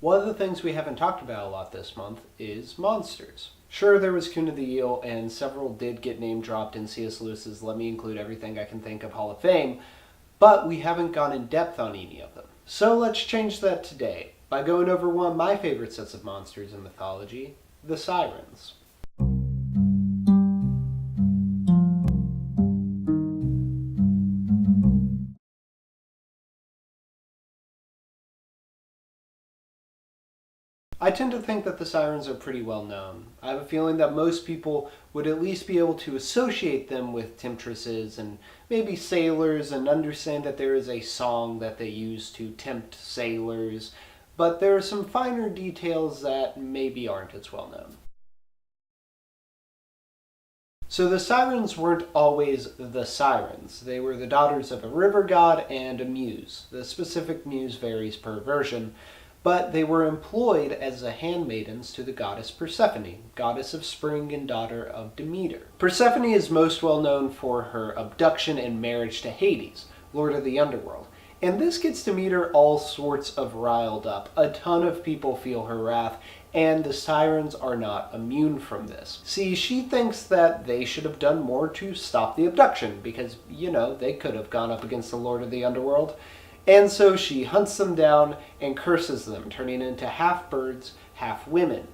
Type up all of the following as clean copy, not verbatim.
One of the things we haven't talked about a lot this month is monsters. Sure, there was Coen the Eel, and several did get name dropped in C.S. Lewis's Let Me Include Everything I Can Think of Hall of Fame, but we haven't gone in depth on any of them. So let's change that today by going over one of my favorite sets of monsters in mythology, the Sirens. I tend to think that the Sirens are pretty well known. I have a feeling that most people would at least be able to associate them with temptresses and maybe sailors and understand that there is a song that they use to tempt sailors, but there are some finer details that maybe aren't as well known. So the Sirens weren't always the Sirens. They were the daughters of a river god and a muse. The specific muse varies per version, but they were employed as the handmaidens to the goddess Persephone, goddess of spring and daughter of Demeter. Persephone is most well known for her abduction and marriage to Hades, lord of the underworld. And this gets Demeter all sorts of riled up. A ton of people feel her wrath, and the Sirens are not immune from this. See, she thinks that they should have done more to stop the abduction, because, they could have gone up against the lord of the underworld. And so she hunts them down and curses them, turning into half birds, half women.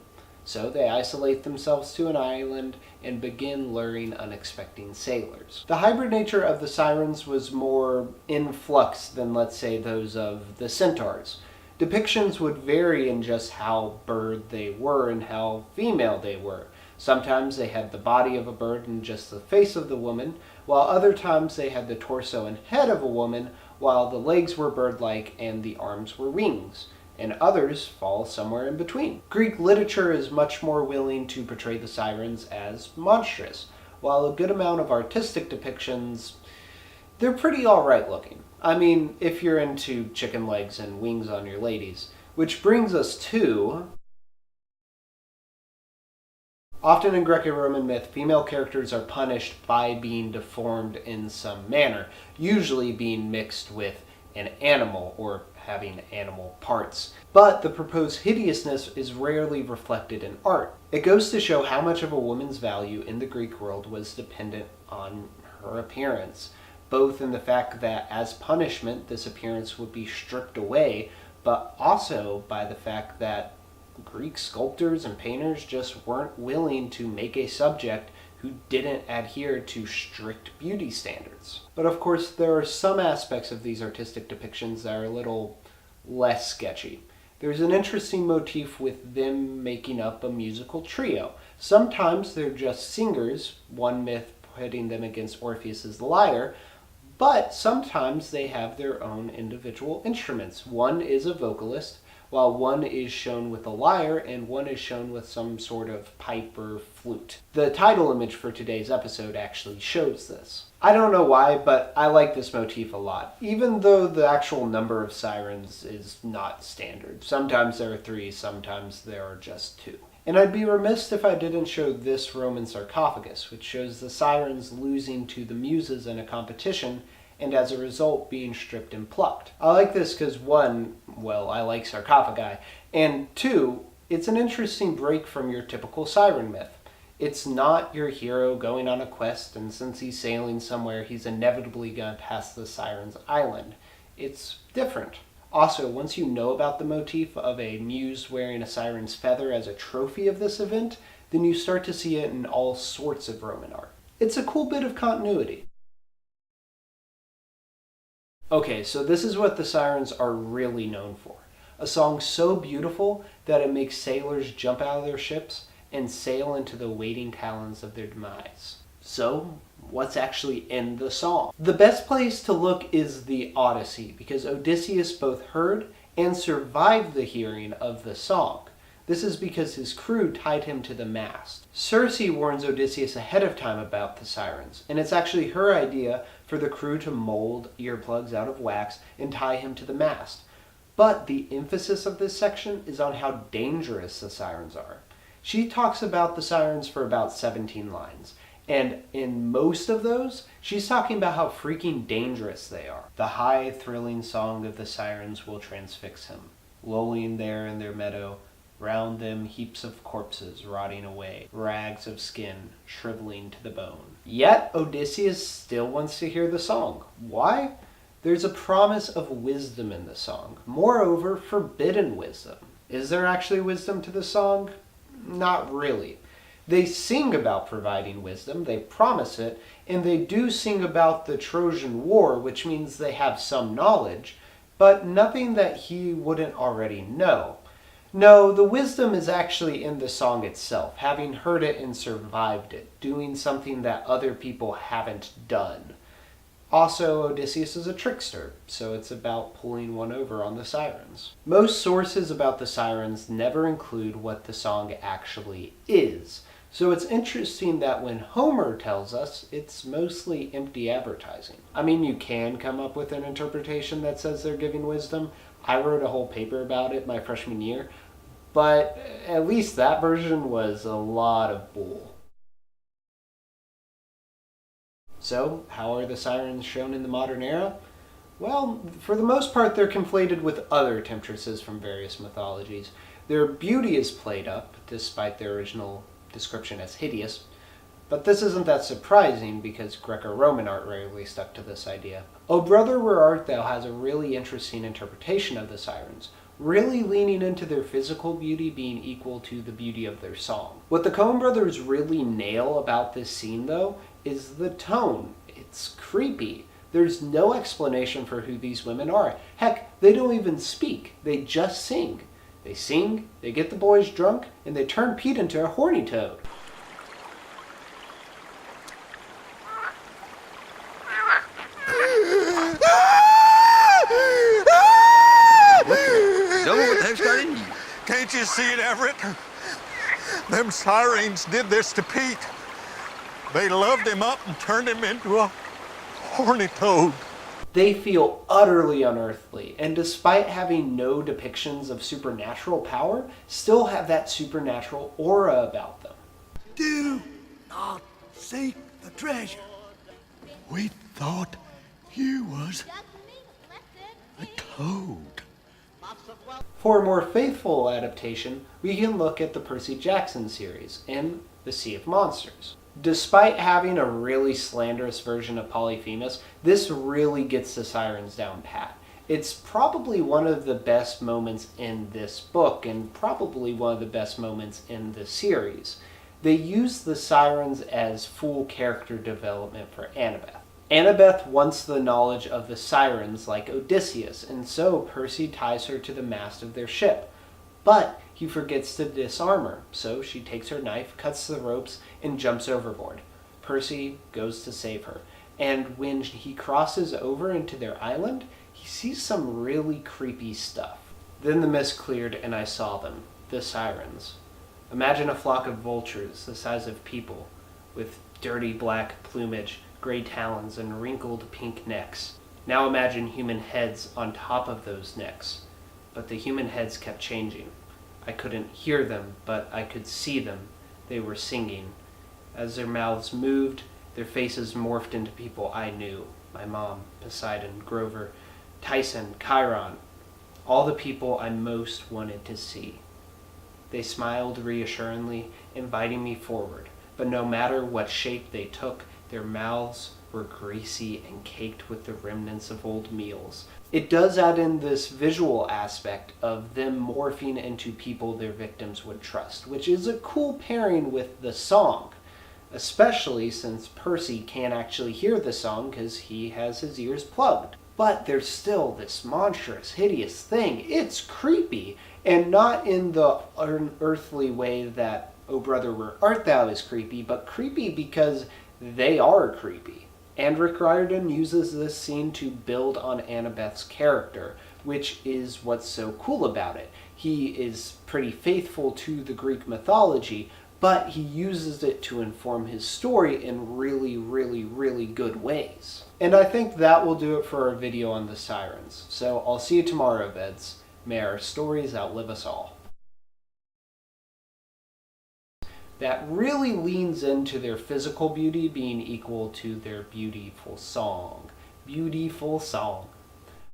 So they isolate themselves to an island and begin luring unexpecting sailors. The hybrid nature of the Sirens was more in flux than, let's say, those of the Centaurs. Depictions would vary in just how bird they were and how female they were. Sometimes they had the body of a bird and just the face of the woman, while other times they had the torso and head of a woman, while the legs were bird-like and the arms were wings, and others fall somewhere in between. Greek literature is much more willing to portray the Sirens as monstrous, while a good amount of artistic depictions, they're pretty alright looking. I mean, if you're into chicken legs and wings on your ladies. Which brings us to... Often in Greco-Roman myth, female characters are punished by being deformed in some manner, usually being mixed with an animal or having animal parts. But the proposed hideousness is rarely reflected in art. It goes to show how much of a woman's value in the Greek world was dependent on her appearance, both in the fact that as punishment this appearance would be stripped away, but also by the fact that Greek sculptors and painters just weren't willing to make a subject who didn't adhere to strict beauty standards. But of course, there are some aspects of these artistic depictions that are a little less sketchy. There's an interesting motif with them making up a musical trio. Sometimes they're just singers, one myth pitting them against Orpheus's lyre, but sometimes they have their own individual instruments. One is a vocalist, while one is shown with a lyre and one is shown with some sort of pipe or flute. The title image for today's episode actually shows this. I don't know why, but I like this motif a lot, even though the actual number of Sirens is not standard. Sometimes there are 3, sometimes there are just 2. And I'd be remiss if I didn't show this Roman sarcophagus, which shows the Sirens losing to the Muses in a competition, and as a result being stripped and plucked. I like this because 1, well, I like sarcophagi, and 2, it's an interesting break from your typical siren myth. It's not your hero going on a quest, and since he's sailing somewhere, he's inevitably going to pass the Sirens' island. It's different. Also, once you know about the motif of a muse wearing a siren's feather as a trophy of this event, then you start to see it in all sorts of Roman art. It's a cool bit of continuity. Okay, so this is what the Sirens are really known for. A song so beautiful that it makes sailors jump out of their ships and sail into the waiting talons of their demise. So, what's actually in the song? The best place to look is the Odyssey, because Odysseus both heard and survived the hearing of the song. This is because his crew tied him to the mast. Circe warns Odysseus ahead of time about the Sirens, and it's actually her idea for the crew to mold earplugs out of wax and tie him to the mast. But the emphasis of this section is on how dangerous the Sirens are. She talks about the Sirens for about 17 lines, and in most of those, she's talking about how freaking dangerous they are. The high, thrilling song of the Sirens will transfix him. lolling there in their meadow, round them heaps of corpses rotting away, rags of skin shriveling to the bone. Yet Odysseus still wants to hear the song. Why? There's a promise of wisdom in the song. Moreover, forbidden wisdom. Is there actually wisdom to the song? Not really. They sing about providing wisdom, they promise it, and they do sing about the Trojan War, which means they have some knowledge, but nothing that he wouldn't already know. No, the wisdom is actually in the song itself, having heard it and survived it, doing something that other people haven't done. Also, Odysseus is a trickster, so it's about pulling one over on the Sirens. Most sources about the Sirens never include what the song actually is, so it's interesting that when Homer tells us, it's mostly empty advertising. I mean, you can come up with an interpretation that says they're giving wisdom. I wrote a whole paper about it my freshman year, but at least that version was a lot of bull. So, how are the Sirens shown in the modern era? Well, for the most part, they're conflated with other temptresses from various mythologies. Their beauty is played up, despite their original description as hideous. But this isn't that surprising, because Greco-Roman art rarely stuck to this idea. O Brother, Where Art Thou has a really interesting interpretation of the Sirens, really leaning into their physical beauty being equal to the beauty of their song. What the Coen brothers really nail about this scene, though, is the tone. It's creepy. There's no explanation for who these women are. Heck, they don't even speak. They just sing. They sing, they get the boys drunk, and they turn Pete into a horny toad. Can't you see it, Everett? Them Sirens did this to Pete. They loved him up and turned him into a horny toad. They feel utterly unearthly, and despite having no depictions of supernatural power, still have that supernatural aura about them. Do not seek the treasure. We thought you was a toad. For a more faithful adaptation, we can look at the Percy Jackson series in The Sea of Monsters. Despite having a really slanderous version of Polyphemus, this really gets the Sirens down pat. It's probably one of the best moments in this book, and probably one of the best moments in the series. They use the Sirens as full character development for Annabeth. Annabeth wants the knowledge of the Sirens like Odysseus, and so Percy ties her to the mast of their ship. But he forgets to disarm her, so she takes her knife, cuts the ropes, and jumps overboard. Percy goes to save her, and when he crosses over into their island, he sees some really creepy stuff. Then the mist cleared and I saw them, the Sirens. Imagine a flock of vultures the size of people, with dirty black plumage, gray talons, and wrinkled pink necks. Now imagine human heads on top of those necks. But the human heads kept changing. I couldn't hear them, but I could see them. They were singing. As their mouths moved, their faces morphed into people I knew. My mom, Poseidon, Grover, Tyson, Chiron. All the people I most wanted to see. They smiled reassuringly, inviting me forward. But no matter what shape they took, their mouths were greasy and caked with the remnants of old meals. It does add in this visual aspect of them morphing into people their victims would trust, which is a cool pairing with the song, especially since Percy can't actually hear the song because he has his ears plugged. But there's still this monstrous, hideous thing. It's creepy, and not in the unearthly way that O Brother, Where Art Thou is creepy, but creepy because they are creepy. And Riordan uses this scene to build on Annabeth's character, which is what's so cool about it. He is pretty faithful to the Greek mythology, but he uses it to inform his story in really, really, really good ways. And I think that will do it for our video on the Sirens. So I'll see you tomorrow, VEDS. May our stories outlive us all. That really leans into their physical beauty being equal to their beautiful song. Beautiful song.